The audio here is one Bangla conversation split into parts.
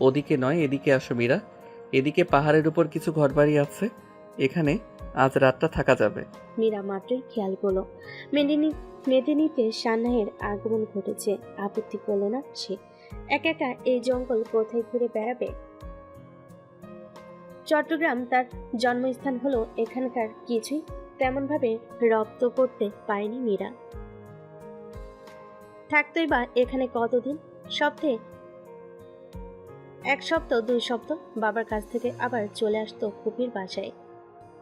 ওদিকে নয়, এদিকে আসো মীরা। এদিকে পাহাড়ের উপর কিছু ঘরবাড়ি আছে, এখানে আজ রাতটা থাকা যাবে। মীরা মাত্রই খেয়াল করলো মেদিনীতে সান্নাহের আগমন ঘটেছে। আপত্তি করলো না সে। একা একা এই জঙ্গল কোথায় ঘুরে বেড়াবে? চট্টগ্রাম তার জন্মস্থান হলো, এখানকার কিছুই তেমনভাবে রপ্ত করতে পারেনি মীরা। থাকতোই বা এখানে কতদিন? সপ্তাহে 1 সপ্তাহ 2 সপ্তাহ বাবার কাছ থেকে আবার চলে আসতো ফুপির বাসায়,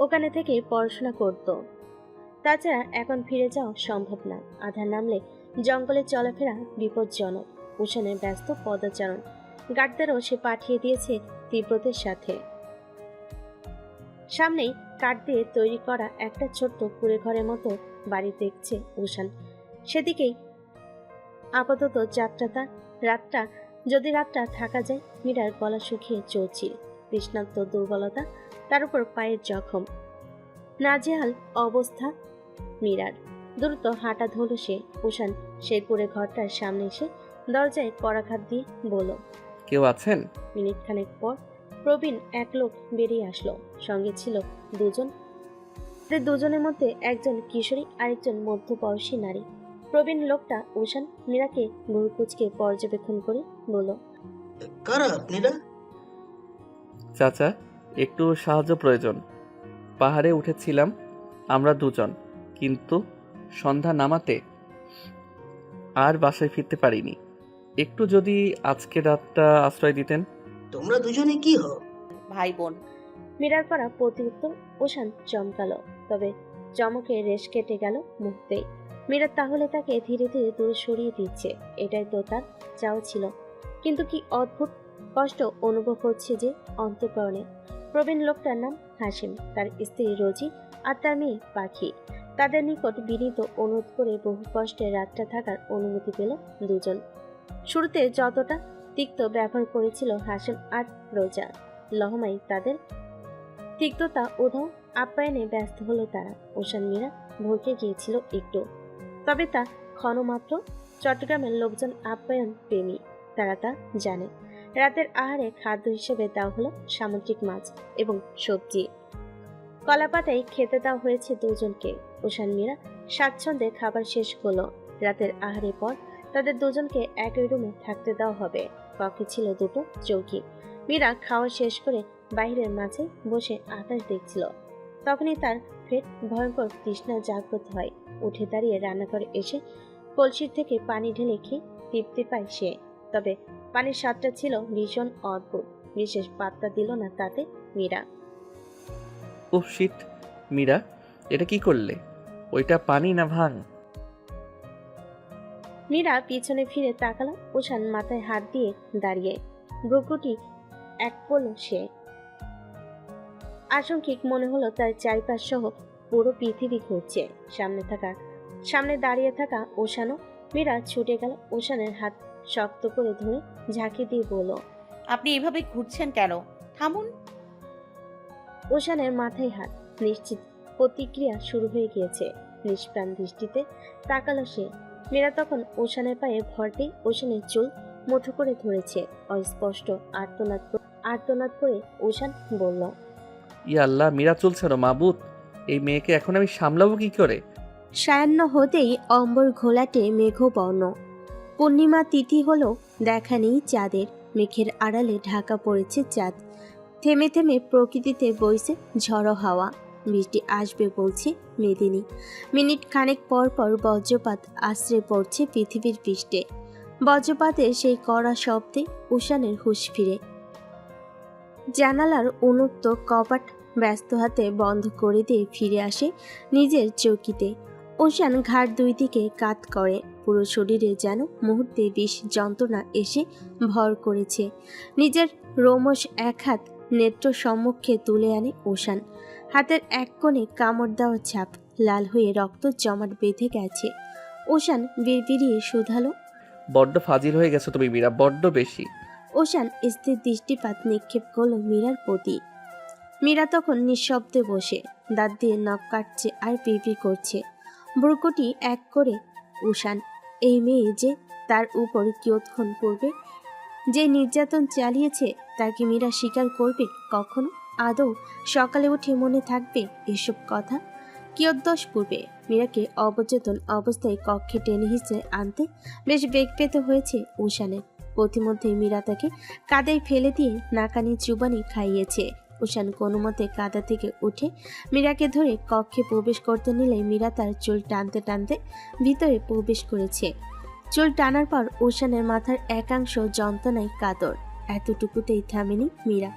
ওখানে থেকে পড়াশোনা করত। তাছাড়া এখন ফিরে যাওয়া সম্ভব না। আধার নামলে জঙ্গলে চলাফেরা বিপজ্জনক। উষানের ব্যস্ত পদচারণ গার্ডদেরও সে পাঠিয়ে দিয়েছে তীব্রতার সাথে। সামনেই কাঠ দিয়ে তৈরি করা একটা ছোট্ট কুড়ে ঘরের মতো বাড়ি দেখছে উষান। সেদিকেই আপাতত রাতটা থাকা যায়। মীরার গলা শুকিয়ে চলছিল, তৃষ্ণান্ত দুর্বলতা, তার উপর পায়ের জখম, নাজেহাল অবস্থা মীরার। দ্রুত হাঁটা ধরল সে। উষান সেই কুড়ে ঘরটার সামনে এসে দরজায় কড়াঘাত দিয়ে বলল, কেউ আছেন? মিনিট খানেক পর প্রবীণ এক লোক বেরিয়ে আসলো। সঙ্গে ছিল দুজন। দুজনের মধ্যে একজন কিশোরী, আরেকজন মধ্যবয়সী নারী। প্রবীণ লোকটা উষান মীরাকে ভুরুকুচকে পর্যবেক্ষণ করে বলল, কারা আপনারা? চাচা, একটু সাহায্য প্রয়োজন। পাহাড়ে উঠেছিলাম আমরা দুজন, কিন্তু সন্ধ্যা নামাতে আর বাসায় ফিরতে পারিনি। একটু যদি আজকে রাতটা আশ্রয় দিতেন। তোমরা দুজনে কি হও? ভাই বোন। মীরার করা প্রতিউত্তর উষান চমকালো, তবে চমকে রেশ কেটে গেল মুহূর্তেই। মীরা তাহলে তাকে ধীরে ধীরে দূরে সরিয়ে দিচ্ছে, এটাই তো তার চাওয়া ছিল। কিন্তু কি অদ্ভুত কষ্ট অনুভব হচ্ছে যে অন্তঃকরণে। প্রবীণ লোকটার নাম হাসিম, তার স্ত্রী রোজি আর তার মেয়ে পাখি। তাদের নিকট বিনীত অনুরোধ করে বহু কষ্টে রাতটা থাকার অনুমতি পেল দুজন। শুরুতে যতটা তিক্ত ব্যবহার করেছিল হাসিম আর রোজা, লহমাই তাদের তিক্ততা উধাও আপ্যায়নে ব্যস্ত হলো তারা। উষান মীরা ভরকে গিয়েছিল একটু, তবে তা ক্ষণমাত্র। চট্টগ্রামের লোকজন আপ্যায়ন প্রেমী, তারা তা জানে। রাতের আহারে খাদ্য হিসেবে দেওয়া হলো সামুদ্রিক মাছ এবং সবজি। কলাপাতায় খেতে দেওয়া হয়েছে দুজনকে। উষান মীরা স্বাচ্ছন্দ্যে খাবার শেষ করলো। রাতের আহারের পর তাদের দুজনকে একই রুমে থাকতে দেওয়া হবে। কক্ষে ছিল দুটো চৌকি। মীরা খাওয়া শেষ করে বাইরের মাঝে বসে আকাশ দেখছিল। তখনই তার পেট ভয়ঙ্কর তৃষ্ণা জাগ্রত হয়। উঠে দাঁড়িয়ে রান্নাঘরে এসে কলসির থেকে পানি ঢেলে খেয়ে তৃপ্তি পায় সে। তবে পানির স্বাদটা ছিল ভীষণ অদ্ভুত। বিশেষ পাত্তা দিল না তাতে মীরা। উফ শিট, মীরা, এটা কি করলে? ওইটা পানি না ভাং? মীরা পিছনে ফিরে তাকালো। উষান মাথায় হাত দিয়ে দাঁড়িয়ে, ভ্রুকুটি এক করল সে। আশঙ্কিক মনে হলো তার চারিপাশ সহ পুরো পৃথিবী ঘুরছে সামনে দাঁড়িয়ে থাকা উষানও। মীরা ছুটে গেল, উষানের হাত শক্ত করে ধরে ঝাঁকি দিয়ে বলল, আপনি এভাবে ঘুরছেন কেন? থামুন। উষানের মাথায় হাত। নিশ্চিত প্রতিক্রিয়া শুরু হয়ে গিয়েছে। নিষ্প্রাণ দৃষ্টিতে তাকালো সে। মীরা তখন উষানের পায়ে ভর দিয়ে উষানের চুল মুঠো করে ধরেছে। অস্পষ্ট আর্তনাদ করে উষান বলল, ইয়া আল্লাহ, মীরা চলছে না মাবুত, এই মেয়েকে এখন আমি সামলাবো কি করে? সায়াহ্ন হতেই অম্বর ঘোলাটে মেঘবর্ণ। পূর্ণিমা তিথি হলো, দেখা নেই চাঁদের। মেঘের আড়ালে ঢাকা পড়েছে চাঁদ। থেমে থেমে প্রকৃতিতে বইছে ঝড়ো হাওয়া। বৃষ্টি আসবে বলছে মেদিনী। মিনিট খানেক পর পর বজ্রপাত আশ্রে পড়ছে পৃথিবীর পৃষ্ঠে। বজ্রপাতের সেই কড়া শব্দে উষানের হুঁশ ফিরে। জানালার উন্মুক্ত কপাট ব্যস্ত হাতে বন্ধ করে দিয়ে ফিরে আসে নিজের চৌকিতে। উষান ঘাড় দুই দিকে কাত করে, পুরো শরীরে যেন মুহূর্তে বিষ যন্ত্রণা এসে ভর করেছে। নিজের রোমশ এক হাত নেত্র সম্মুখে তুলে আনে উষান। হাতের এক কোণে কামড় দেওয়া ছাপ, লাল হয়ে রক্ত জমাট বেঁধে গেছে। উষান বিড়বিড়িয়ে শুধালো, বড্ড ফাজিল হয়ে গেছো তুমি মীরা, বড্ড বেশি। উষান স্থির দৃষ্টিপাত নিক্ষেপ করল মীরার প্রতি। মীরা তখন নিঃশব্দে বসে, দাঁত দিয়ে নখ কাটছে আর পিপি করছে। ভ্রুকুটি এক করে উষান, এই মেয়ে যে তার উপর কিয়ৎক্ষণ পূর্বে যে নির্যাতন চালিয়েছে তা কি মীরা স্বীকার করবে কখনো? আদৌ সকালে উঠে মনে থাকবে এসব কথা? কিয়দ্দশ পূর্বে মীরাকে অবচেতন অবস্থায় কক্ষে টেনে হিঁচড়ে আনতে বেশ বেগ পেতে হয়েছে উষানের। পথিমধ্যে মীরা তাকে কাদায় ফেলে দিয়ে নাকানি চুবানি খাইয়েছে। উষান কোনো মতে কাদা থেকে উঠে মীরাকে ধরে কক্ষে প্রবেশ করতে নিলে মীরা তার চুল টানতে টানতে ভিতরে প্রবেশ করেছে। চুল টানার পর উষানের মাথার একাংশ যন্ত্রণায় কাতর। এতটুকুতেই থামেনি মীরা।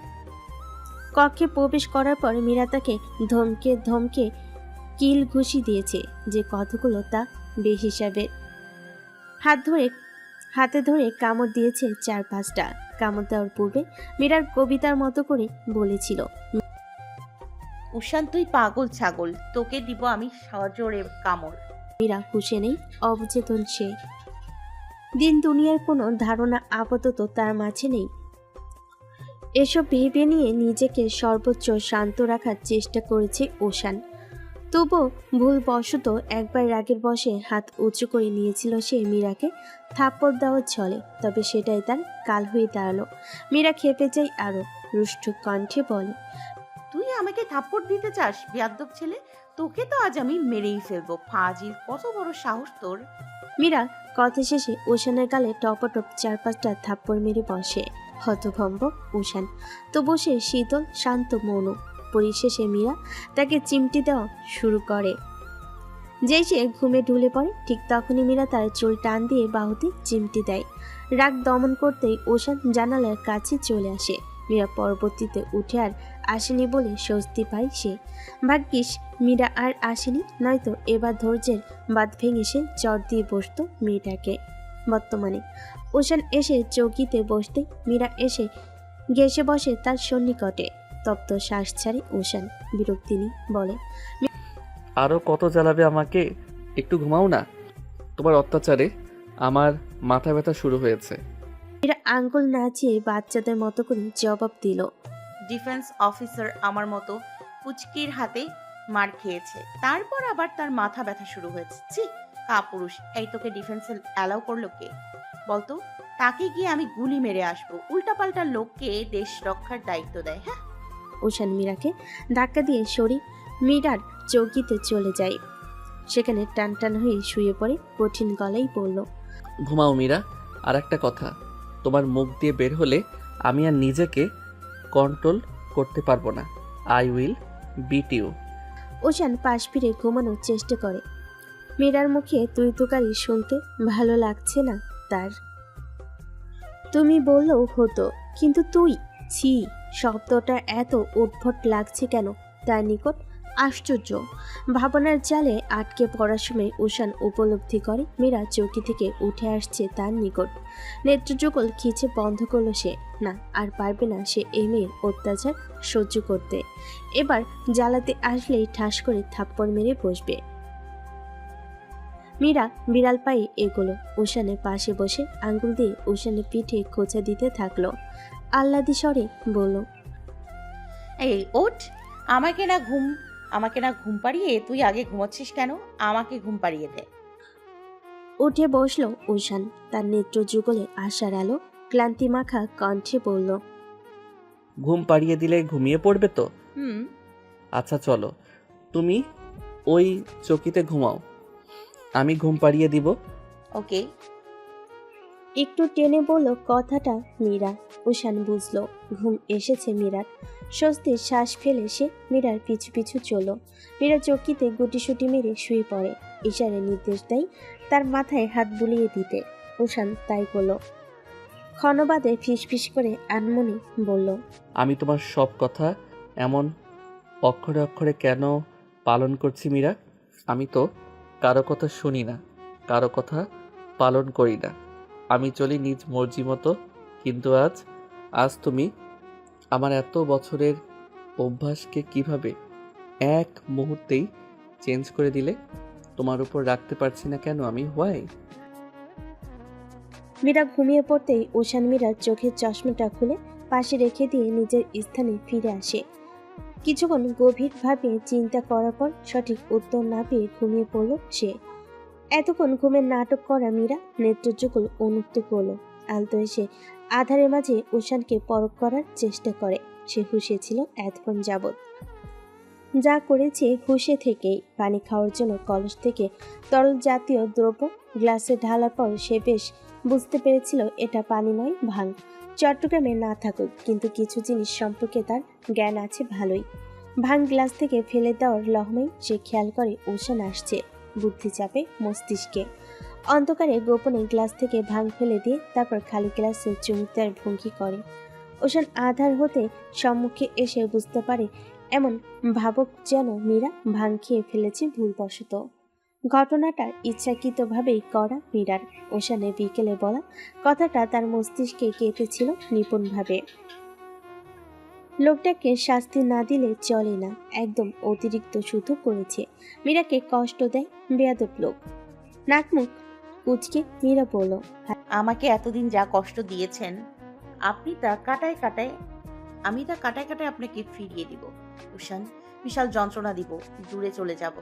কক্ষে প্রবেশ করার পর মীরা তাকে ধমকে ধমকে কিল ঘুষি দিয়েছে, যে কতগুলো তা বেহিসাবে। হাতে ধরে কামড় দিয়েছে 4-5টা। কামড় দেওয়ার পূর্বে মীরার কবিতার মতো করে বলেছিল, উষান তুই পাগল ছাগল, তোকে দিব আমি সজোরে কামড়। মীরা হুঁশে নেই, অবচেতন সে। দিন দুনিয়ার কোনো ধারণা আপাতত তার মাঝে নেই। এসব ভেবে নিয়ে নিজেকে সর্বোচ্চ শান্ত রাখার চেষ্টা করেছে উষান। তবুও ভুলবশত একবার রাগের বশে হাত উঁচু করে নিয়েছিল সে মীরাকে থাপ্পড় দেওয়ার ছলে। তবে সেটাই তার কাল হয়ে দাঁড়ালো। মীরা খেপে যায় আরো, রুষ্ট কণ্ঠে বলে, তুই আমাকে থাপ্পড় দিতে চাস বেয়াদ্দব ছেলে? তোকে তো আজ আমি মেরেই ফেলবো। ফাজিল, কত বড় সাহস তোর! মীরা কথা শেষে উষানের গালে টপটপ 4-5টা থাপ্পড় মেরে বসে। হতভম্ব উষান, তো বসে শীতল শান্ত মৌন। পরিশেষে মীরা তাকে চিমটি দেওয়া শুরু করে। যেই সে ঘুমে ঢুলে পড়ে ঠিক তখনই মীরা তার চুল টান দিয়ে বাহুতে চিমটি দেয়। রাগ দমন করতেই উষান জানালার কাছে চলে আসে। মীরা পরবর্তীতে উঠে আর আসেনি বলে স্বস্তি পায় সে। ভাগ্যিস মীরা আর আসেনি, নয়তো এবার ধৈর্যের বাঁধ ভেঙে সে চর দিয়ে বসত মেয়েটাকে। বর্তমানে উষান এসে চৌকিতে বসতে মীরা এসে ঘেঁষে বসে তার সন্নিকটে। তপ্ত শ্বাস ছাড়ে উষান, বিরক্তি নিয়ে বলে, আরও কত জ্বালাবে আমাকে? একটু ঘুমাও না। তোমার অত্যাচারে আমার মাথা ব্যথা শুরু হয়েছে। মীরা আঙ্গুল নাচিয়ে বাচ্চাদের মতো করে জবাব দিল, ডিফেন্স অফিসার আমার মতো পুচকির হাতে মার খেয়েছে, তারপর আবার তার মাথা ব্যথা শুরু হয়েছে। ছি, কাপুরুষ! এই তোকে ডিফেন্সে অ্যালাউ করলো কে বলতো? তাকে গিয়ে আমি গুলি মেরে আসবো। উল্টাপাল্টা লোককে দেশ রক্ষার দায়িত্ব দেয়। হ্যাঁ, উষান মীরাকে ধাক্কা দিয়ে সরি মীরার চৌকিতে চলে যায়। সেখানে টান টান হয়ে শুয়ে পড়ে কঠিন গলায় বলল, ঘুমাও মীরা। আর একটা কথা, তোমার মুখ দিয়ে বের হলে আমি আর নিজেকে কন্ট্রোল করতে পারবো না। I will beat you. উষান পাশ ফিরে ঘুমানোর চেষ্টা করে। মীরার মুখে তুই তুকারি শুনতে ভালো লাগছে না তার। তুমি বললেও হতো, কিন্তু তুই, ছি, শব্দটা এত উদ্ভট লাগছে কেন তার নিকট? আশ্চর্য! ভাবনার জালে আটকে পড়ার সময় উষান উপলব্ধি করে মীরা চৌকি থেকে উঠে আসছে তার নিকট। নেত্রযুগল খিচে বন্ধ করলো সে। না, আর পারবে না সে এই মেয়ের অত্যাচার সহ্য করতে। এবার জ্বালাতে আসলেই ঠাস করে থাপ্পড় মেরে বসবে। মীরা বিড়াল পায়ে এগোলো উষানের পাশে বসে আঙ্গুল দিয়ে উষানের পিঠে খোঁচা দিতে থাকলো। আহ্লাদি স্বরে বলল, এই ওঠ। আমাকে না ঘুম পাড়িয়ে তুই আগে ঘুমাচ্ছিস কেন? আমাকে ঘুম পাড়িয়ে দে। উঠে বসলো উষান। তার নেত্র যুগলে আশার আলো ক্লান্তি মাখা কণ্ঠে বলল, ঘুম পাড়িয়ে দিলে ঘুমিয়ে পড়বে তো? হুম। আচ্ছা চলো, তুমি ওই চকিতে ঘুমাও, আমি ঘুম পাড়িয়ে দিব। ওকে। একটু টেনে বলল কথাটা মীরা। উষান বুঝলো ঘুম এসেছে মীরার। স্বস্তির শ্বাস ফেলে সে মীরার পিছু পিছু চলল। মীরা চকিতে গুটিসুটি মেরে শুয়ে পড়ে। ইশারে নির্দেশ দেয় তার মাথায় হাত বুলিয়ে দিতে। উষান তাই করলো। ক্ষণবাদে ফিসফিস করে আনমনে বলল, আমি তোমার সব কথা এমন অক্ষরে অক্ষরে কেন পালন করছি মীরা? আমি তো কারো কথা শুনি না, কারো কথা পালন করি না। আমি চলি নিজ মর্জি মতো। কিন্তু আজ তুমি আমার এত বছরের অভ্যাসকে কিভাবে এক মুহূর্তেই চেঞ্জ করে দিলে? তোমার উপর রাখতে পারছি না কেন আমি? হোয়াই? মীরা ঘুমিয়ে পড়তেই উষান মীরার চোখের চশমাটা খুলে পাশে রেখে দিয়ে নিজের স্থানে ফিরে আসে। কিছুক্ষণ গভীরভাবে চিন্তা করার পর সঠিক উত্তর না পেয়ে ঘুমিয়ে পড়ল সে। এতক্ষণ ঘুমের নাটক করা মীরা নেত্রযুগল উন্মুক্ত করলো। আলতো এসে আধারের মাঝে উষানকে পরখ করার চেষ্টা করে। সে হুঁশে ছিল এতক্ষণ যাবৎ। যা করেছে হুঁশে থেকেই। পানি খাওয়ার জন্য কলস থেকে তরল জাতীয় দ্রব্য গ্লাসে ঢালার পর সে বেশ বুঝতে পেরেছিল এটা পানি নয়, ভাঙ। চট্টগ্রামে না থাকুক, কিন্তু কিছু জিনিস সম্পর্কে তার জ্ঞান আছে ভালোই। ভাঙ গ্লাস থেকে ফেলে দেওয়ার লহমেই সে খেয়াল করে উষান আসছে। বুদ্ধি চাপে মস্তিষ্কে। অন্ধকারে গোপনে গ্লাস থেকে ভাঙ ফেলে দিয়ে তারপর খালি গ্লাসে চুমুক দেওয়ার ভঙ্গি করে। উষান আধার হতে সম্মুখে এসে বুঝতে পারে এমন ভাবক যেন মীরা ভাঙ খেয়ে ফেলেছে ভুলবশত। ঘটনাটা ইচ্ছাকৃতভাবেই করা মীরার। উষানের বিকেলে বলা কথাটা তার মস্তিষ্কে গেঁথেছিল নিপুণভাবে। লোকটাকে শাস্তি না দিলে চলে না, একদম অতিরিক্ত শুধু করেছে। মীরাকে কষ্ট দেয়, বেয়াদব লোক। নাকমুখ কুচকে মীরা বলল, আমাকে এতদিন যা কষ্ট দিয়েছেন আপনি তা কাটায় কাটায় আমি তা কাটায় কাটায় আপনাকে ফিরিয়ে দিব। উষান, বিশাল যন্ত্রণা দিব, দূরে চলে যাব।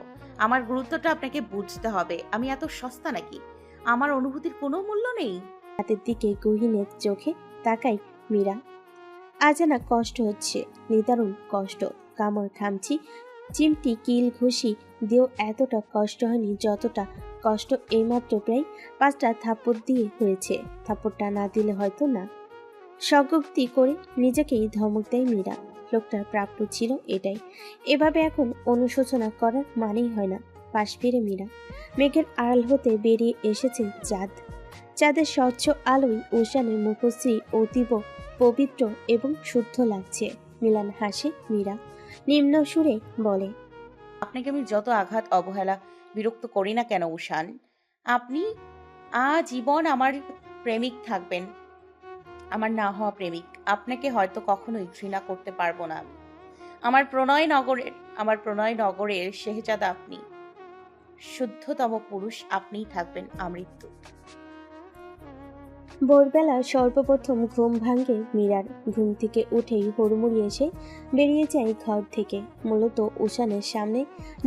আমার গুরুত্বটা আপনাকে বুঝতে হবে। আমি এত সস্তা নাকি? আমার অনুভূতির কোনো মূল্য নেই? হাতের দিকে গহীনের চোখে তাকাই মীরা। আজানা কষ্ট হচ্ছে, নিদারুণ কষ্ট। কামড় খামছি, চিমটি কিল ঘুষি দিয়েও এতটা কষ্ট হয়নি যতটা কষ্ট এইমাত্র প্রায় 5টা থাপ্পড় দিয়ে হয়েছে। থাপ্পড়টা না দিলে হয়তো না। স্বগোক্তি করে নিজেকেই ধমক দেয় মীরা। লোকটার প্রাপ্য ছিল এটাই। এভাবে এখন অনুশোচনা করার মানেই হয় না। পাশ ফিরে মীরা। মেঘের আড়াল হতে বেরিয়ে এসেছে চাঁদ। চাঁদের স্বচ্ছ আলোয় উষানের মুখশ্রী অতীব পবিত্র এবং শুদ্ধ লাগছে। মিলান হাসে মীরা, নিম্ন সুরে বলে, আপনাকে আমি যত আঘাত অবহেলা বিরক্ত করি না কেন উষান, আপনি আজীবন আমার প্রেমিক থাকবেন। আমার না হওয়া প্রেমিক। আপনাকে হয়তো কখনোই ঘৃণা করতে পারবো না আমি। আমার প্রণয় নগরের শেহজাদা আপনি। শুদ্ধতম পুরুষ আপনিই থাকবেন আমৃত্যু। ভোরবেলা সর্বপ্রথম ঘুম ভাঙে মীরার। ঘুম থেকে উঠেই হুড়মুড়ি এসে বেরিয়ে যায় ঘর থেকে, মূলত উষানের সামনে,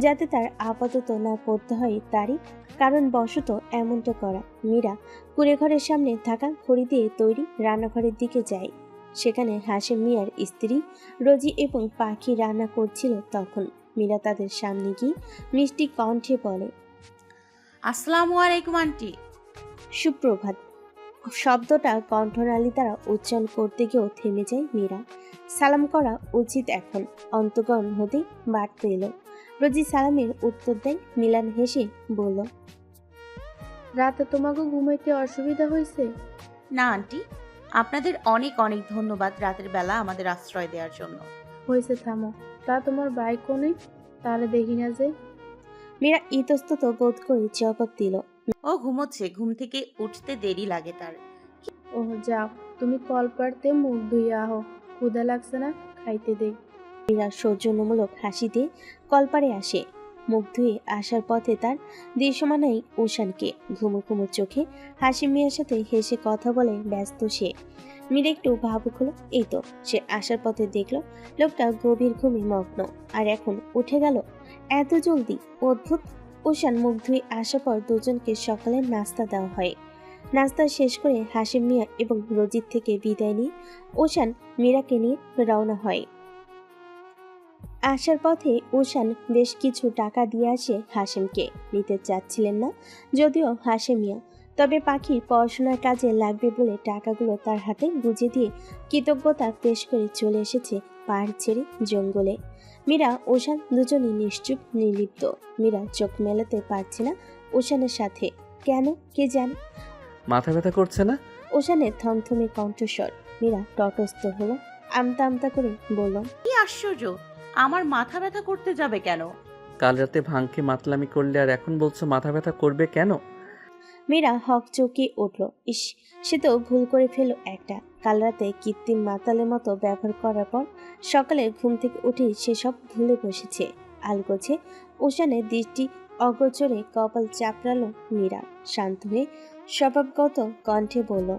যাতে তার আপাতত না পড়তে হয় তারই কারণ বশত এমনটা করা। মীরা কুড়েঘরের সামনে থাকা খড়ি দিয়ে তৈরি রান্নাঘরের দিকে যায়। সেখানে হাশেম মিয়ার স্ত্রী রোজি এবং পাখি রান্না করছিল তখন। মীরা তাদের সামনে গিয়ে মিষ্টি কণ্ঠে বলে, আসসালামু আলাইকুম আন্টি। সুপ্রভাত। শব্দটা কণ্ঠনালী দ্বারা উচ্চারণ করতে গিয়েও থেমে যায় মীরা। সালাম করা উচিত এখন, অন্তগণ হতে বাড়তে এলো। রোজি সালামের উত্তর দেয়। মিলান হেসে বলল, রাতে তোমাকে ঘুমাইতে অসুবিধা হয়েছে? না আন্টি, আপনাদের অনেক অনেক ধন্যবাদ রাতের বেলা আমাদের আশ্রয় দেওয়ার জন্য। হয়েছে, থামো। তা তোমার বাইকও নেই, তাহলে দেখি না যে। মীরা ইতস্তত বোধ করে জবাব দিল, ও ঘুমোচ্ছে, ঘুম থেকে উঠতে দেরি লাগে তার। ওহ যাও, তুমি কল পাড়তে মুখ ধুইয়া আহো, ক্ষুধা লাগছে না, খাইতে দে। মীরা সৌজন্যমূলক হাসি দিয়ে কলপারে আসে। মুখ ধুয়ে আসার পথে তার দৃশ্যমানাই উষানকে। ঘুমো ঘুমো চোখে হাসি মিয়ার সাথে হেসে কথা বলে ব্যস্ত সে। মীরা একটু ভাবুক হলো। এই তো সে আসার পথে দেখলো লোকটা গভীর ঘুমে মগ্ন, আর এখন উঠে গেল এত জলদি। অদ্ভুত। উষান মুখ ধুয়ে আসার পর দুজনকে সকালে নাস্তা দেওয়া হয়। নাস্তা শেষ করে হাসিম মিয়া এবং রজিত থেকে বিদায় নিয়ে উষান মীরাকে নিয়ে রওনা হয়। আসার পথে উষান বেশ কিছু টাকা দিয়ে আসে হাসিমকে। নিতে চাচ্ছিলেন না যদিও হাসিম মিয়া, তবে পাখির পড়াশোনার কাজে লাগবে বলে টাকাগুলো তার হাতে গুঁজে দিয়ে কৃতজ্ঞতা পেশ করে চলে এসেছে পাহাড় ছেড়ে জঙ্গলে। মীরা উষান দুজনই নিশ্চুপ নির্লিপ্ত। মীরা চোখ মেলাতে পারছে না উষানের সাথে। কেন কে জানে। মাথা ব্যথা করছে না? উষানের থমথমে কণ্ঠস্বর। মীরা তটস্থ হলো, আমতা আমতা করে বলল, কি আশ্চর্য, আমার মাথা ব্যথা করতে যাবে কেন? কাল রাতে ভাঙকে মাতলামি করলে আর এখন বলছো মাথা ব্যথা করবে কেন? মীরা হক চৌকিয়ে উঠল। ইস, সে তো ভুল করে ফেল একটা। কাল রাতে কৃত্রিম মাতালের মতো ব্যবহার করার পর সকালে ঘুম থেকে উঠেই সেসব ভুলে বসেছে। আলগোছে উষানের দৃষ্টি অগোচরে কপাল চাপড়ালো মীরা। শান্ত হয়ে স্বভাবগত কণ্ঠে বলল,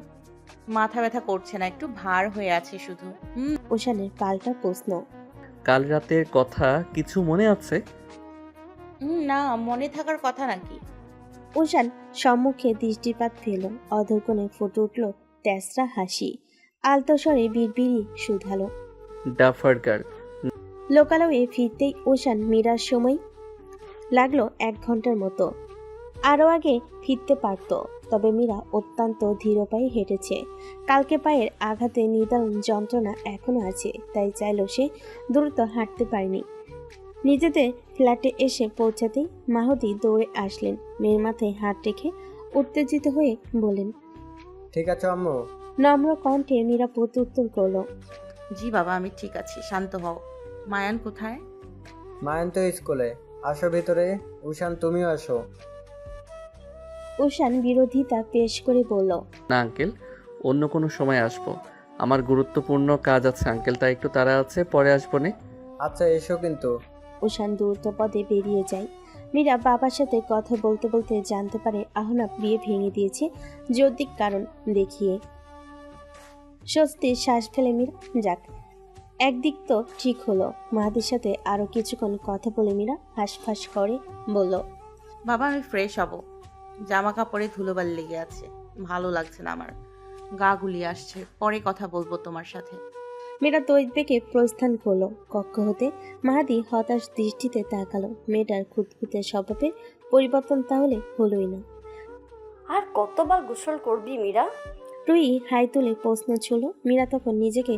মাথা ব্যথা করছে না, একটু ভার হয়ে আছে শুধু। উষানের পাল্টা প্রশ্ন। কাল রাতের কথা কিছু মনে আছে? না, মনে থাকার কথা নাকি? উষান সম্মুখে দৃষ্টিপাত ফেল। অধরকোণে ফুটে উঠল তেসরা হাসি। আলতো স্বরে বিড়বিড়ি শুধালো। Duffer girl. লোকালয়ে ফিরতেই ওশান মীরার সময় লাগলো 1 ঘন্টার মতো। আরও আগে ফিরতে পারত, তবে মীরা অত্যন্ত ধীর পায়ে হেঁটেছে। কালকে পায়ের আঘাতে নিদারুণ যন্ত্রণা এখনো আছে, তাই চাইলেও সে দ্রুত হাঁটতে পারেনি। নিজেদের ফ্ল্যাটে এসে পৌঁছাতেই মাহদি দৌড়ে আসলেন। মেয়ের মাথায় হাত রেখে উত্তেজিত হয়ে বলেন। ঠিক আছে আম্মু? নম্র কণ্ঠে মীরা প্রত্যুত্তর করল। জি বাবা, আমি ঠিক আছি, শান্ত হও। মায়ান কোথায়? মায়ান তো স্কুলে। আসো ভিতরে। উশান তুমিও আসো। উশান বিরোধিতা পেশ করে বলল। না আঙ্কেল, অন্য কোনো সময় আসবো। আমার গুরুত্বপূর্ণ কাজ আছে আঙ্কেল, তাই একটু তাড়া আছে, পরে আসবো নে। আচ্ছা এসো কিন্তু। উশান দ্রুত পদে বেরিয়ে যায়। মীরা বাবার সাথে কথা বলতে বলতে জানতে পারে আহনাব বিয়ে ভেঙে দিয়েছে যৌক্তিক কারণ দেখিয়ে। স্বস্তির শ্বাস ফেলে মীরা। যাক, একদিক তো ঠিক হলো। মাহাদির সাথে আরো কিছুক্ষণ কথা বলে মীরা হাঁসফাঁস করে বলল। বাবা, আমি ফ্রেশ হব। জামা কাপড়ে ধুলোবালি লেগে আছে, ভালো লাগছে না আমার। গা গুলিয়ে আসছে, পরে কথা বলবো তোমার সাথে। মেয়েটা তৈরি থেকে প্রস্থান করলো। কক্ষ হতে মাহাদি হতাশ দৃষ্টিতে তাকালো। মেয়েটার খুঁতখুঁতে স্বভাবের পরিবর্তন তাহলে হলোই না। আর কতবার গোসল করবি মীরা? রুহি হাই তুলে প্রশ্ন ছিল। মীরা তখন নিজেকে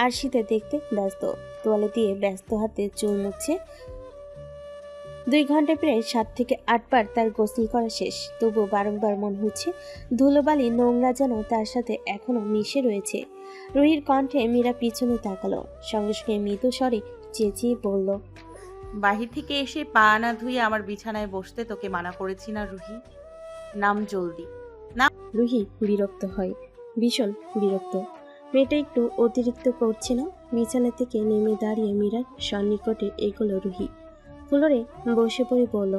আরশিতে দেখতে ব্যস্ত। তোয়ালে দিয়ে ব্যস্ত হাতে চুল মুছছে। 2 ঘন্টায় প্রায় 7 থেকে 8 বার তার গোসল করা শেষ। তবুও বারংবার মনে হচ্ছে ধুলোবালি নোংরা যেন তার সাথে এখনো মিশে রয়েছে। রুহির কণ্ঠে মীরা পিছনে তাকালো। সঙ্গে সঙ্গে মৃদু স্বরে চেঁচিয়ে বলল। বাহির থেকে এসে পা না ধুয়ে আমার বিছানায় বসতে তোকে মানা করেছি না রুহি? নাম জলদি। রুহি বিরক্ত হয়, ভীষণ বিরক্ত। মেয়েটা একটু অতিরিক্ত করছে না? বিছানা থেকে নেমে দাঁড়িয়ে মীরার সন্নিকটে এগোলো রুহি। ফ্লোরে বসে পড়ে বলল।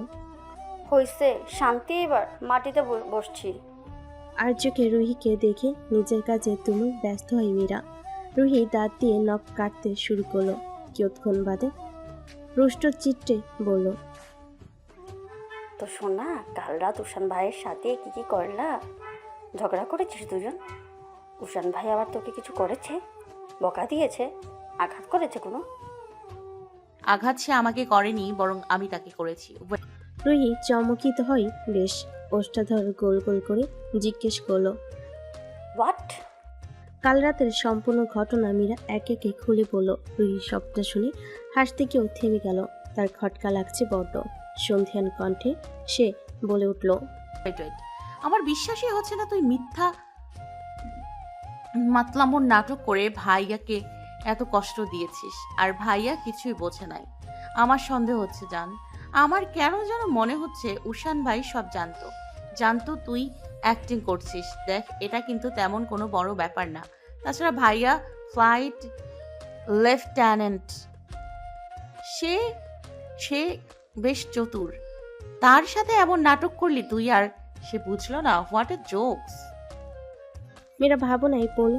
হইছে শান্তি, এবার মাটিতে বসছি। আর চোখে রুহিকে দেখে নিজের কাজে তুমি ব্যস্ত হয় মীরা। রুহি দাঁত দিয়ে নখ কাটতে শুরু করলো। কিয়ৎক্ষণ বাদে রুষ্ট চিত্রে বলল। তো শোনা, কাল রাত উশান ভাইয়ের সাথে কি কি করলা? ঝগড়া করেছিস দুজন? উশান ভাই আবার তোকে কিছু করেছে? বকা দিয়েছে? আঘাত করেছে কোনো? আঘাত সে আমাকে করেনি, বরং আমি তাকে করেছি। রুহি চমকিত হয় বেশ। ওষ্ঠাধর গোল গোল করে জিজ্ঞেস করলো। হোয়াট? কাল রাতের সম্পূর্ণ ঘটনা মীরা একে একে খুলে বলল। রুহি সবটা শুনে হাসতে গিয়েও থেমে গেল। তার খটকা লাগছে বড্ড। সন্ধিয়ান কণ্ঠে সে বলে উঠল। ওয়েট ওয়েট, আমার বিশ্বাসই হচ্ছে না তুই মিথ্যা মাতলামোর নাটক করে ভাইয়াকে এত কষ্ট দিয়েছিস, আর ভাইয়া কিছুই বোঝে নাই। আমার সন্দেহ হচ্ছে জান। আমার কেন যেন মনে হচ্ছে উশান ভাই সব জানতো তুই অ্যাক্টিং করছিস। দেখ, এটা কিন্তু তেমন কোনো বড় ব্যাপার না। তাছাড়া ভাইয়া ফ্লাইট লেফটেন্যান্ট, সে সে বেশ চতুর। তার সাথে এমন নাটক করলি তুই, আর সে বুঝলো না? What a jokes. মেয়েরা ভাবনায় পড়ল।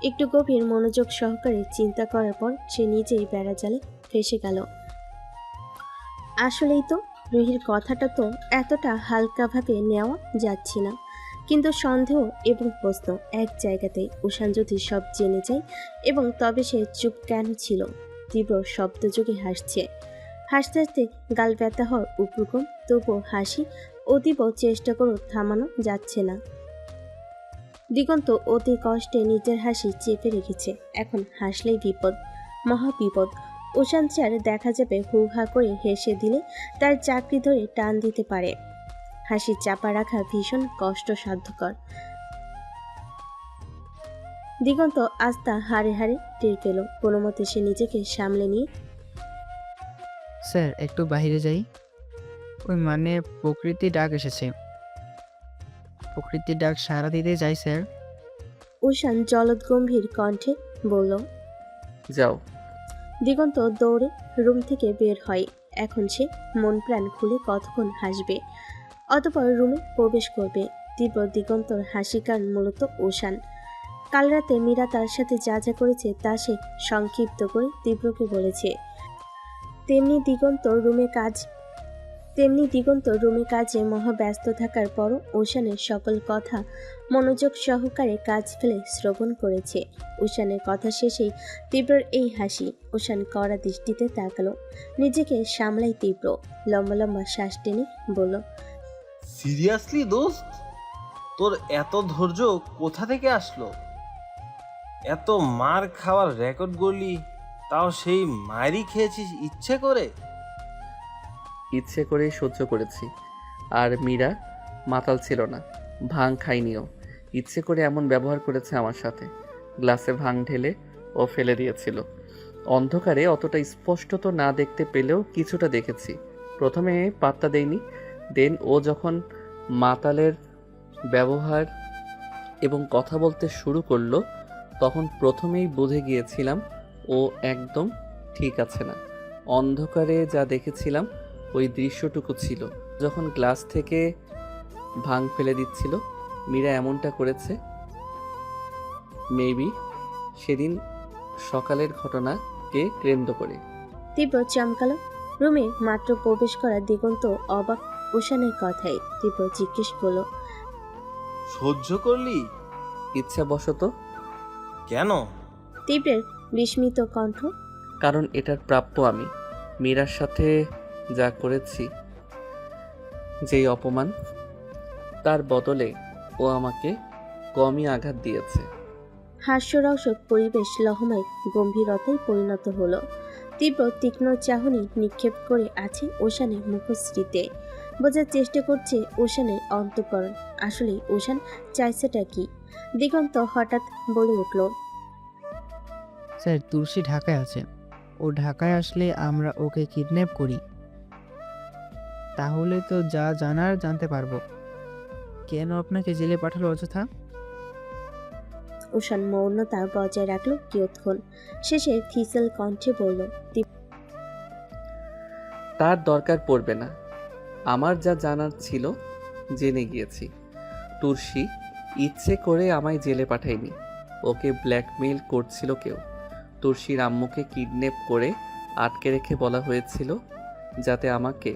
একটু গভীর মনোযোগ সহকারে চিন্তা করার পর সে নিজেই বেড়াজালে ফেসে গেল। আসলেই তো রুহির কথাটা তো এতটা হালকাভাবে নেওয়া যাচ্ছে না। কিন্তু সন্দেহ এবং প্রশ্ন এক জায়গাতেই। উশান যদি সব জেনে যায়, এবং তবে সে চুপ কেন ছিল? তীব্র শব্দযোগে হাসছে। হাসতে হাসতে গাল ব্যথা হওয়ার উপক্রম, তবুও হাসি অতীব চেষ্টা করে থামানো যাচ্ছে না। দিগন্ত অতি কষ্টে নিজের হাসি চেপে রেখেছে। এখন হাসলেই বিপদ, মহা বিপদ। উশান স্যার দেখা যাবে হু হা করে হেসে দিলে তার চাকরি ধরে টান দিতে পারে। হাসি চাপা রাখা ভীষণ কষ্টসাধ্যকর। দিগন্ত আস্থা হাড়ে হাড়ে টের পেল। কোনো মতে সে নিজেকে সামলে নিয়ে। স্যার একটু বাইরে যাই। ওই মানে প্রকৃতি ডাক এসেছে। প্রকৃতির ডাক সাড়া দিতে যাই স্যার। উশান জলদ গম্ভীর কণ্ঠে বলল। যাও। দিগন্ত দৌড়ে রুম থেকে বের হয়। এখন সে মন প্রাণ খুলে কতক্ষণ হাসবে, অতঃপর রুমে প্রবেশ করবে। তীব্র দিগন্তর হাসি কারণ মূলত উশান। কাল রাতে মীরা তার সাথে যা যা করেছে তা সে সংক্ষিপ্ত করে তীব্রকে বলেছে। তেমনি দিগন্ত রুমে কাজ তেমনি দিগন্ত রুমে কাজে মহা ব্যস্ত থাকার পরও উষানের সকল কথা মনোযোগ সহকারে কাজ ফেলে শ্রবণ করেছে। উষানের কথা শেষেই তীব্রর এই হাসি। উষান কড়া দৃষ্টিতে তাকালো। নিজেকে সামলাই তীব্র লম্বা লম্বা শ্বাস টেনে বলল, সিরিয়াসলি দোস্ত, তোর এত ধৈর্য কোথা থেকে আসলো? এত মার খাওয়ার রেকর্ড গড়লি, তাও সেই মারই খেয়েছিস ইচ্ছে করে? ইচ্ছে করেই সহ্য করেছি। আর মীরা মাতাল ছিল না, ভাং খাইনিও। ইচ্ছে করে এমন ব্যবহার করেছে আমার সাথে। গ্লাসে ভাং ঢেলে ও ফেলে দিয়েছিল। অন্ধকারে অতটা স্পষ্ট তো না দেখতে পেলেও কিছুটা দেখেছি। প্রথমে পাত্তা দেইনি, দেন ও যখন মাতালের ব্যবহার এবং কথা বলতে শুরু করলো তখন প্রথমেই বুঝে গিয়েছিলাম ও একদম ঠিক আছে না। অন্ধকারে যা দেখেছিলাম ওই দৃশ্যটুকু ছিল। যখন গ্লাস থেকে ভাং ফেলে দিচ্ছিল মীরা এমনটা করেছে। মেবি সেদিন সকালের ঘটনাকে কেন্দ্র করে। তীব্র চমকালো। রুমে মাত্র প্রবেশ করা দিগন্ত অবাক উষানের কথায়। তীব্র জিজ্ঞেস করলো, সহ্য করলি? ইচ্ছাবশত। কেন? তীব্রের বিস্মিত কণ্ঠ। কারণ এটার প্রাপ্য আমি। মীরার সাথে যা করেছি, যেই অপমান, তার বদলে ও আমাকে কমই আঘাত দিয়েছে। হাস্যরসক পরিবেশ লহমায় গম্ভীরতায় পরিণত হলো। তীব্র তীক্ষ্ণ চাহনি নিক্ষেপ করে আছে ওশানের মুখশ্রীতে। বোঝার চেষ্টা করছে ওশানের অন্তঃকরণ। আসলে ওশান চাইছেটা কি? দিগন্ত হঠাৎ বলে উঠল, স্যার, তুলসী ঢাকায় আছে। ও ঢাকায় আসলে আমরা ওকে কিডন্যাপ করি। তাহলে তো যা জানার জানতে পারবো। কেন আপনাকে জেলে পাঠালো অযথা? ওশান মৌনতা বজায় রাখলো কিয়ৎক্ষণ। শেষে ফিসেল কণ্ঠে বলল, তার দরকার পড়বে না। আমার যা জানার ছিল জেনে গিয়েছি। তুলসী ইচ্ছে করে আমায় জেলে পাঠায়নি। ওকে ব্ল্যাকমেইল করছিল কেউ। তুলসীর আম্মুকে কিডন্যাপ করে আটকে রেখে বলা হয়েছিল যাতে আমাকে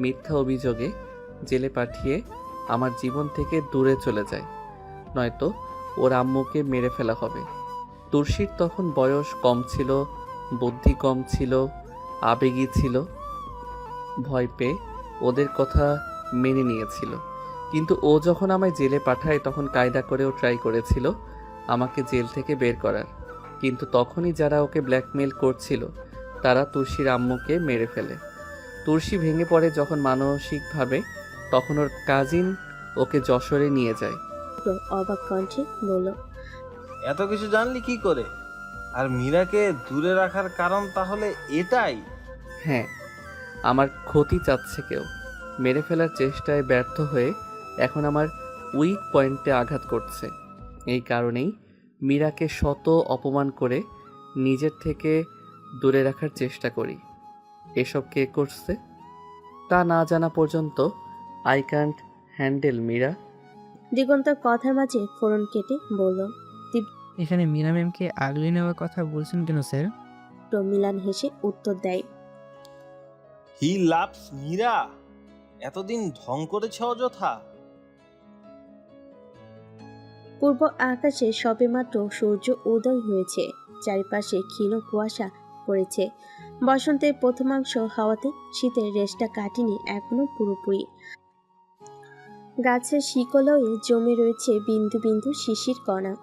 মিথ্যা অভিযোগে জেলে পাঠিয়ে আমার জীবন থেকে দূরে চলে যায়, নয়তো ওর আম্মুকে মেরে ফেলা হবে। তুলসীর তখন বয়স কম ছিল, বুদ্ধি কম ছিল, আবেগী ছিল। ভয় পেয়ে ওদের কথা মেনে নিয়েছিল। কিন্তু ও যখন আমায় জেলে পাঠায় তখন কায়দা করেও ট্রাই করেছিল আমাকে জেল থেকে বের করার। কিন্তু তখনই যারা ওকে ব্ল্যাকমেল করছিল তারা তুলসীর আম্মুকে মেরে ফেলে। তুলসী ভেঙে পড়ে যখন মানসিকভাবে, তখন ওর কাজিন ওকে যশোরে নিয়ে যায়। অবাক কণ্ঠে বলল, এত কিছু জানলি কি করে? আর মীরাকে দূরে রাখার কারণ তাহলে এটাই? হ্যাঁ, আমার ক্ষতি চাচ্ছে কেউ। মেরে ফেলার চেষ্টায় ব্যর্থ হয়ে এখন আমার উইক পয়েন্টে আঘাত করছে। এই কারণেই মীরাকে শত অপমান করে নিজের থেকে দূরে রাখার চেষ্টা করি। এসব কে করছে তা না জানা পর্যন্ত আই ক্যান্ট হ্যান্ডেল মীরা। দিগন্ত কথার মাঝে ফোড়ন কেটে বলল। এখানে মীরা ম্যামকে আগলে নেওয়ার কথা বলছেন কেন স্যার? মিলান হেসে উত্তর দেয়, হি লাভস মীরা। এতদিন ঢং করেছে অযথা। পূর্ব আকাশে সবেমাত্র সূর্য উদয় হয়েছে। চারিপাশে ক্ষীণ কুয়াশা পড়েছে। বসন্তের প্রথমাংশ হাওয়াতে শীতের রেশটা কাটেনি এখনো পুরোপুরি। গাছের শিকলয়ে জমে রয়েছে বিন্দু বিন্দু শিশির কণা।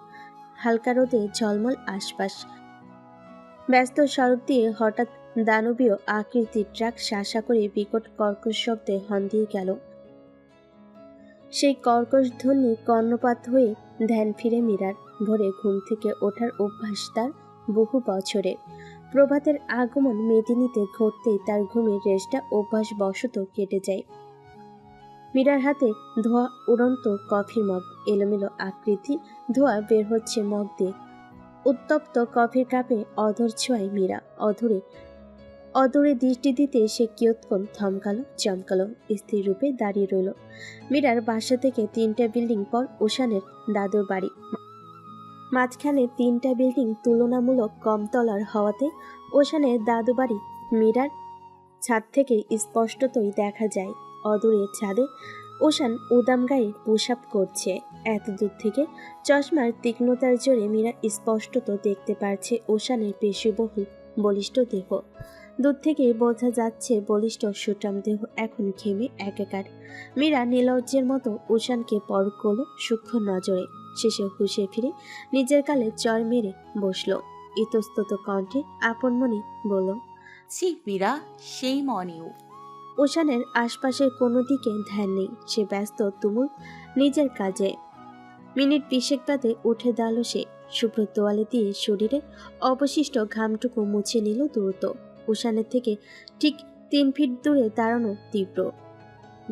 হালকা রোদে ঝলমল আশপাশ। ব্যস্ত সড়ক দিয়ে হঠাৎ দানবীয় আকৃতির ট্রাক শাসা করে বিকট কর্কশ শব্দে হর্ন দিয়ে গেল। সেই কর্কশ ধ্বনি কর্ণপাত হয়ে ধ্যান ফিরে মীরার। ভোরে ঘুম থেকে ওঠার অভ্যাস তার বহু বছরে। প্রভাতের আগমন মেদিনীতে ঘটতেই তার ঘুমের রেশটা অভ্যাসবশত কেটে যায়। মীরার হাতে ধোয়া উড়ন্ত কফির মগ। এলোমেলো আকৃতি ধোয়া বের হচ্ছে মগ দিয়ে। উত্তপ্ত কফির কাপে অধর ছোঁয়ায় মীরা। অদূরে দৃষ্টি দিতে সে কিয়ৎক্ষণ থমকালো, চমকালো, স্থির রূপে দাঁড়িয়ে রইল। মীরার বাসা থেকে 3টা বিল্ডিং পর উষানের দাদুর বাড়ি। মাঝখানে 3টা বিল্ডিং তুলনামূলক কম তলার হওয়াতে উষানের দাদু বাড়ি মীরার ছাদ থেকে স্পষ্টতই দেখা যায় অদূরে ছাদে ওশান উদাম গায়ে পোশাক করছে। এত দূর থেকে চশমার তীক্ষ্ণতার জোরে মীরা স্পষ্টত দেখতে পারছে ওশানের পেশিবহুল বলিষ্ঠ দেহ। দূর থেকে বোঝা যাচ্ছে বলিষ্ঠ সুঠাম দেহ এখন ঘেমে একাকার। মীরা নির্লজ্জের মতো ওশানকে পরখ করল সূক্ষ্ম নজরে। শেষে হুঁশে ফিরে নিজের কালে চর মেরে বসল। ইতস্তত কণ্ঠে আপন মনে বলল, ছি মীরা, সেই মনিউ। ওশানের আশপাশের কোনো দিকে ধ্যান নেই, সে ব্যস্ত তুমুল নিজের কাজে। মিনিট 20 বাদে উঠে দাঁড়ালো সে। শুভ্র তোয়ালে দিয়ে শরীরে অবশিষ্ট ঘামটুকু মুছে নিল দ্রুত। ওশানের থেকে ঠিক 3 ফিট দূরে দাঁড়ানো তীব্র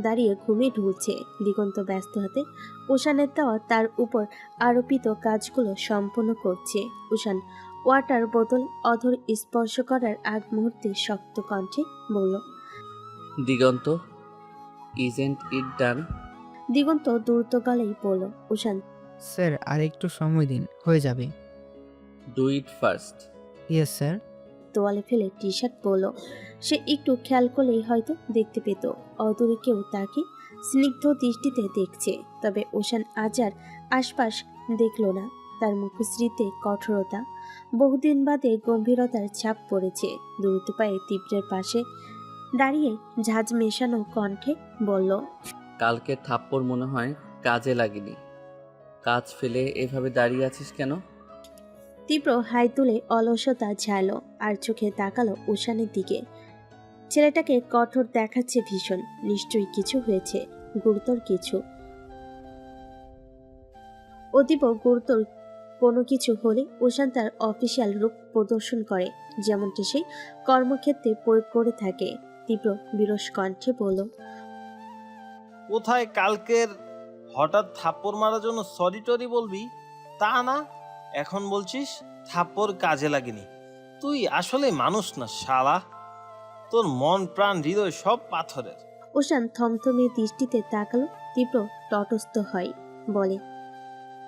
দাঁড়িয়ে ঘুমিয়ে ঢুলছে দিগন্ত ব্যস্ত হাতে। ওশানের দেওয়া তার উপর আরোপিত কাজগুলো সম্পন্ন করছে। ওশান ওয়াটার বোতল অধর স্পর্শ করার আগ মুহূর্তে শক্ত কণ্ঠে বলল, দিগন্ত, ইজেন্ট ইট ডান? দিগন্ত দ্রুত গলায় বলল, ওশান স্যার আর একটু সময় দিন, হয়ে যাবে। Do it first. Yes sir. তোয়ালে ফেলে টি শার্ট পরল। সে একটু খেয়াল করলেই হয়তো দেখতে পেত অদূরে কেউ তাকে স্নিগ্ধ দৃষ্টিতে দেখছে। তবে ওশান আজ আর আশপাশ দেখল না। তার মুখশ্রীতে কঠোরতা, বহুদিন বাদে গম্ভীরতার ছাপ পড়েছে। দ্রুত পায়ে তীব্রের পাশে দাঁড়িয়ে ঝাঁজ মেশানো কণ্ঠে বলল, কালকে থাপ্পড় মনে হয় কাজে লাগেনি। কাজ ফেলে এভাবে দাঁড়িয়ে আছিস কেন? তীব্র হাই তুলে অলসতা ঝাড়ল আর চোখে তাকালো ওশানের দিকে। ছেলেটাকে কঠোর দেখাচ্ছে ভীষণ। নিশ্চয়ই কিছু হয়েছে, গুরুতর কিছু। অতীব গুরুতর কোনো কিছু হলে ওশান তার অফিসিয়াল রূপ প্রদর্শন করে, যেমনটি সে কর্মক্ষেত্রে প্রয়োগ করে থাকে। তীব্র বিরস কণ্ঠে বলল, কোথায় কালকের হঠাৎ থাপ্পড় মারার জন্য সরি টরি বলবি তা না, এখন বলছিস থাপ্পড় কাজে লাগেনি। তুই আসলে মানুষ না শালা, তোর মন প্রাণ হৃদয় সব পাথরের। ওশান থমথমে দৃষ্টিতে তাকালো। তীব্র তটস্থ হয়, বলে,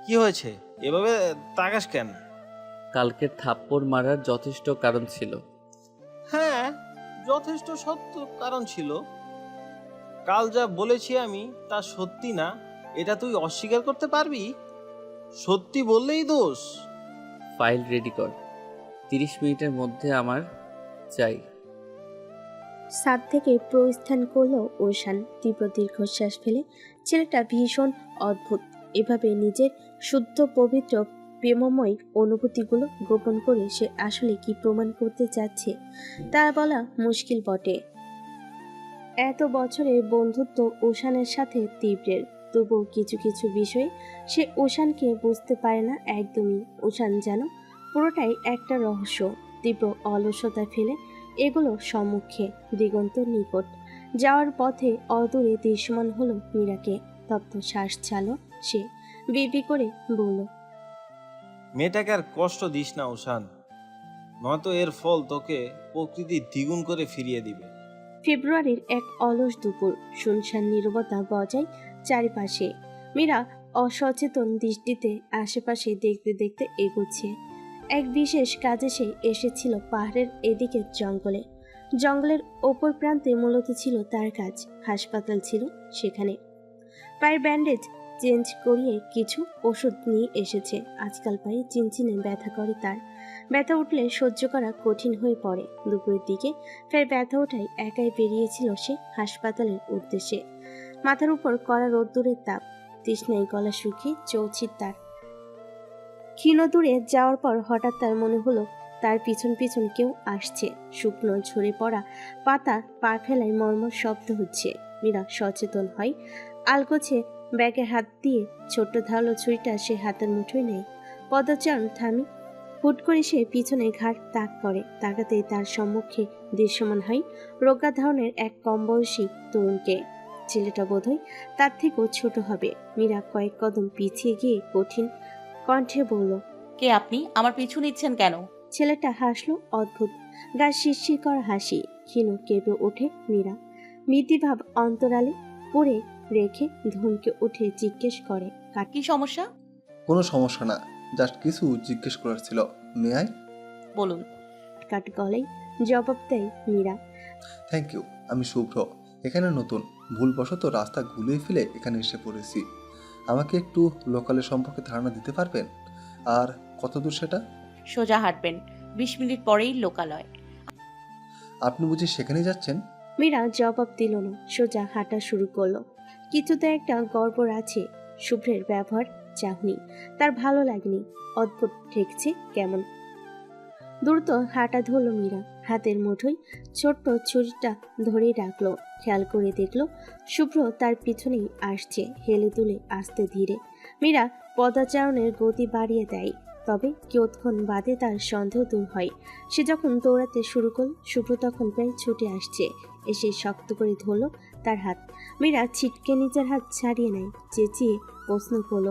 কি হয়েছে এভাবে তাকাস কেন? কালকের থাপ্পড় মারার যথেষ্ট কারণ ছিল। হ্যাঁ, যথেষ্ট সত্য কারণ ছিল। কাল যা বলেছি আমি তা সত্যি না, এটা তুই অস্বীকার করতে পারবি? সত্যি বললেই দোষ। ফাইল রেডি কর, 30 মিনিটের মধ্যে আমার চাই। ছাদ থেকে প্রস্থান করলো ওশান। তীব্র দীর্ঘশ্বাস ফেলে, ছেলেটা ভীষণ অদ্ভুত। এভাবে নিজের শুদ্ধ পবিত্র প্রেমময় অনুভূতিগুলো গোপন করে সে আসলে কি প্রমাণ করতে চাচ্ছে তা বলা মুশকিল বটে। এত বছরের বন্ধুত্ব ওশানের সাথে তীব্রের, তবুও কিছু কিছু বিষয়ে সে ওশানকে বুঝতে পারে না একদমই। ওশান যেন পুরোটাই একটা রহস্য। তীব্র অলসতা ফেলে এগুলো সম্মুখে দিগন্ত নিকট যাওয়ার পথে অদূরে দৃশ্যমান হলো মীরাকে। তপ্ত শ্বাস ছাড়ল সে, বিবি করে বলল, মেয়েটাকে আর কষ্ট দিস না ওশান, নয়তো এর ফল তোকে প্রকৃতি দ্বিগুণ করে ফিরিয়ে দিবে। ফেব্রুয়ারির এক অলস দুপুর, শুনশান নীরবতা বজায় চারিপাশে। মীরা অসচেতন দৃষ্টিতে আশেপাশে দেখতে দেখতে এগোচ্ছে। এক বিশেষ কাজে সে এসেছিল পাহাড়ের এদিকে জঙ্গলে। জঙ্গলের ওপর প্রান্তে মূলত ছিল তার কাজ। হাসপাতাল ছিল সেখানে। পায়ের ব্যান্ডেজ চেঞ্জ করিয়ে কিছু ওষুধ নিয়ে এসেছে। আজকাল পায়ে চিনচিনে ব্যথা করে তার। ব্যথা উঠলে সহ্য করা কঠিন হয়ে পড়ে। দুপুরের দিকে ফের ব্যথা ওঠায় একাই বেরিয়েছিল সে হাসপাতালের উদ্দেশ্যে। মাথার উপর কড়া রোদ্দুরের তাপ, তৃষ্ণায় গলা শুকিয়ে চৌচির তার। ক্ষীণ দূরে যাওয়ার পর হঠাৎ তার মনে হলো তার পিছন পিছন কেউ আসছে। শুকনো ঝরে পড়া পাতা পা ফেলায় মর্মর শব্দ হচ্ছে। মীরা সচেতন হয়, আলগোছে ব্যাগে হাত দিয়ে ছোট্ট ধারালো ছুরিটা সে হাতের মুঠোয় নেয়। পদচারণ থামি, হুট করে সে পিছনে ঘাট তাক করে। তাকাতেই তার সম্মুখে দৃশ্যমান হয় রোগা ধরনের এক কম বয়সী তরুণকে। ছেলেটা বোধহয় তার থেকেও ছোট হবে। মীরা কয়েক কদম পিছিয়ে গিয়ে কঠিন কণ্ঠে বলল, কে আপনি? আমার পিছু নিচ্ছেন কেন? ছেলেটা হাসলো অদ্ভুত, গা শিরশির করা হাসি। ক্ষীণ কেঁপে ওঠে মীরা। মিতিভাব অন্তরালে পড়ে রেখে ধমকে উঠে জিজ্ঞেস করে, কি সমস্যা? কোনো সমস্যা না, জাস্ট কিছু জিজ্ঞেস করার ছিল। May I? বলুন। কাট গলায় জবাব দেয় মীরা। Thank you. আমি শুভ্র, এখানে নতুন। ভুলবশত রাস্তা গুলিয়ে ফেলে এখানে এসে পড়েছি। আমাকে একটু লোকালের সম্পর্কে ধারণা দিতে পারবেন? আর কত দূর সেটা? সোজা হাঁটবেন, 20 মিনিট পরেই লোকালয়। আপনি বুঝি সেখানেই যাচ্ছেন? মীরা জবাব দিল না, সোজা হাঁটা শুরু করলো। কিছুতে একটা গড়বড় আছে শুভ্রের ব্যবহার, চাহনি তার ভালো লাগেনি, অদ্ভুত ঠেকছে কেমন। দ্রুত হাঁটা ধরল মীরা, হাতের মুঠোয় ছোট্ট ছুরিটা ধরে রাখলো। খেয়াল করে দেখলো শুভ্র তার পিছনেই আসছে, হেলে দুলে আস্তে ধীরে। মীরা পদাচারণের গতি বাড়িয়ে দেয়, তবে কিয়ৎক্ষণ বাদে তার সন্দেহ দূর হয়। সে যখন দৌড়াতে শুরু করল, শুভ্র তখন প্রায় ছুটে আসছে, এসে শক্ত করে ধরল তার হাত। মীরা ছিটকে নিজের হাত ছাড়িয়ে নেয়, চেঁচিয়ে প্রশ্ন করল,